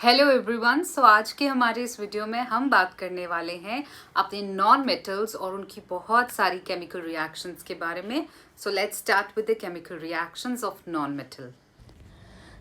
Hello everyone. सो आज के हमारे इस वीडियो में हम बात करने वाले हैं अपने नॉन मेटल्स और उनकी बहुत सारी केमिकल रिएक्शंस के बारे में। So let's start with the chemical reactions of non metal.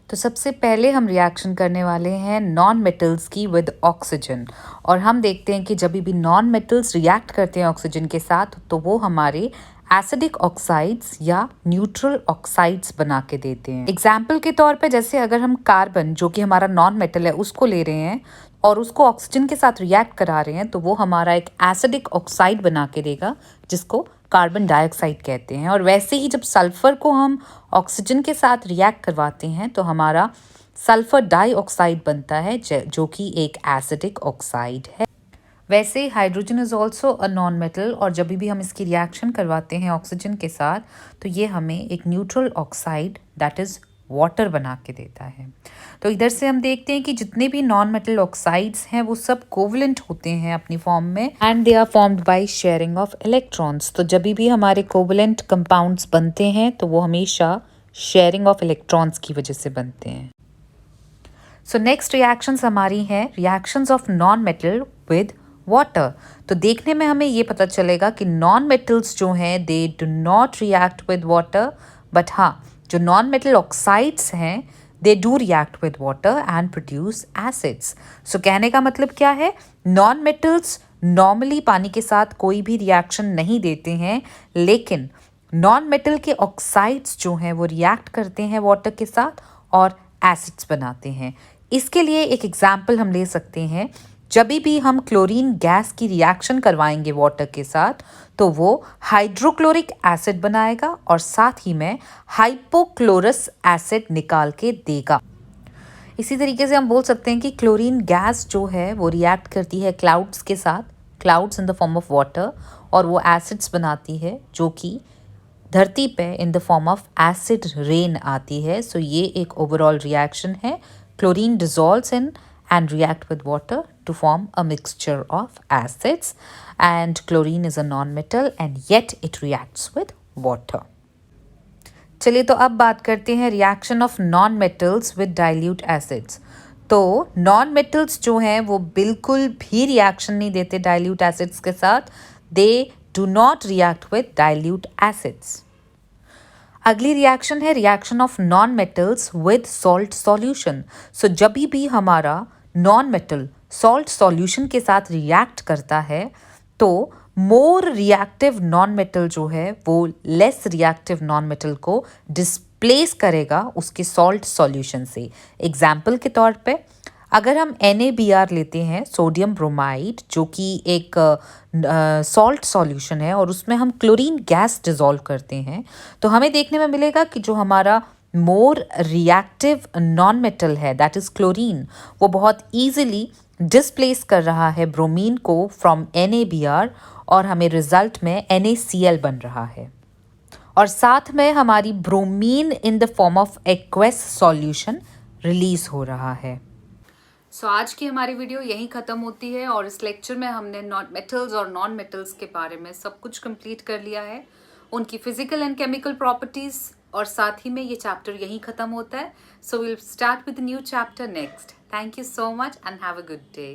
तो सबसे पहले हम रिएक्शन करने वाले हैं नॉन मेटल्स की विद ऑक्सीजन। और हम देखते हैं कि जब भी नॉन मेटल्स रिएक्ट करते हैं ऑक्सीजन के साथ तो वो हमारे एसिडिक ऑक्साइड्स या न्यूट्रल ऑक्साइड्स बना के देते हैं। एग्जाम्पल के तौर पे जैसे अगर हम कार्बन जो कि हमारा नॉन मेटल है उसको ले रहे हैं और उसको ऑक्सीजन के साथ रिएक्ट करा रहे हैं तो वो हमारा एक एसिडिक ऑक्साइड बना के देगा जिसको कार्बन डाइऑक्साइड कहते हैं। और वैसे ही जब सल्फर को हम ऑक्सीजन के साथ रिएक्ट करवाते हैं तो हमारा सल्फर डाइऑक्साइड बनता है जो कि एक एसिडिक ऑक्साइड है। वैसे hydrogen is also a non metal और जब भी हम इसकी रिएक्शन करवाते हैं ऑक्सीजन के साथ तो ये हमें एक neutral oxide that is water बना के देता है। तो इधर से हम देखते हैं कि जितने भी नॉन मेटल ऑक्साइड्स हैं वो सब कोवलेंट होते हैं अपनी फॉर्म में and they are formed by sharing of electrons. तो जब भी हमारे कोवलेंट कंपाउंड्स बनते हैं तो वो हमेशा शेयरिंग ऑफ इलेक्ट्रॉन्स की वजह से बनते हैं। सो नेक्स्ट रिएक्शंस हमारी हैं reactions of non metal with water. तो देखने में हमें ये पता चलेगा कि नॉन मेटल्स जो हैं they do not react with water, but हाँ जो नॉन मेटल ऑक्साइड्स हैं they do react with water and produce acids. So कहने का मतलब क्या है, नॉन मेटल्स नॉर्मली पानी के साथ कोई भी रिएक्शन नहीं देते हैं, लेकिन नॉन मेटल के ऑक्साइड्स जो हैं वो रिएक्ट करते हैं वाटर के साथ और एसिड्स बनाते हैं। इसके लिए एक एग्जाम्पल हम ले सकते हैं, जब भी हम क्लोरीन गैस की रिएक्शन करवाएंगे वाटर के साथ तो वो हाइड्रोक्लोरिक एसिड बनाएगा और साथ ही में हाइपोक्लोरस एसिड निकाल के देगा। इसी तरीके से हम बोल सकते हैं कि क्लोरीन गैस जो है वो रिएक्ट करती है क्लाउड्स के साथ, clouds in the form of water, और वो एसिड्स बनाती है जो कि धरती पे in the form of acid rain आती है। सो ये एक ओवरऑल रिएक्शन है। Chlorine dissolves in and react with water to form a mixture of acids, and chlorine is a non-metal and yet it reacts with water. चलिए तो अब बात करते हैं reaction of non metals with dilute acids. तो non metals जो हैं वो बिल्कुल भी रिएक्शन नहीं देते डाइल्यूट एसिड्स के साथ, they do not react with dilute acids. अगली रिएक्शन है reaction of non metals with salt solution. So जब भी हमारा नॉन मेटल सॉल्ट सॉल्यूशन के साथ रिएक्ट करता है तो मोर रिएक्टिव नॉन मेटल जो है वो लेस रिएक्टिव नॉन मेटल को डिस्प्लेस करेगा उसके सॉल्ट सॉल्यूशन से। एग्जाम्पल के तौर पे अगर हम NaBr लेते हैं, सोडियम ब्रोमाइड, जो कि एक सॉल्ट सॉल्यूशन है और उसमें हम क्लोरीन गैस डिसॉल्व करते हैं, तो हमें देखने में मिलेगा कि जो हमारा मोर रिएक्टिव नॉन मेटल है दैट इज़ क्लोरीन, वो बहुत ईजिली डिस्प्लेस कर रहा है ब्रोमीन को फ्रॉम NaBr और हमें रिजल्ट में NaCl बन रहा है। और साथ में हमारी bromine in the form of aqueous solution release हो रहा है। सो आज की हमारी वीडियो यहीं ख़त्म होती है और इस लेक्चर में हमने मेटल्स और नॉन मेटल्स के बारे में सब कुछ कंप्लीट कर लिया है, उनकी फिजिकल एंड केमिकल प्रॉपर्टीज़, और साथ ही में ये चैप्टर यहीं ख़त्म होता है। So will start with new chapter next. Thank you so much and have a good day.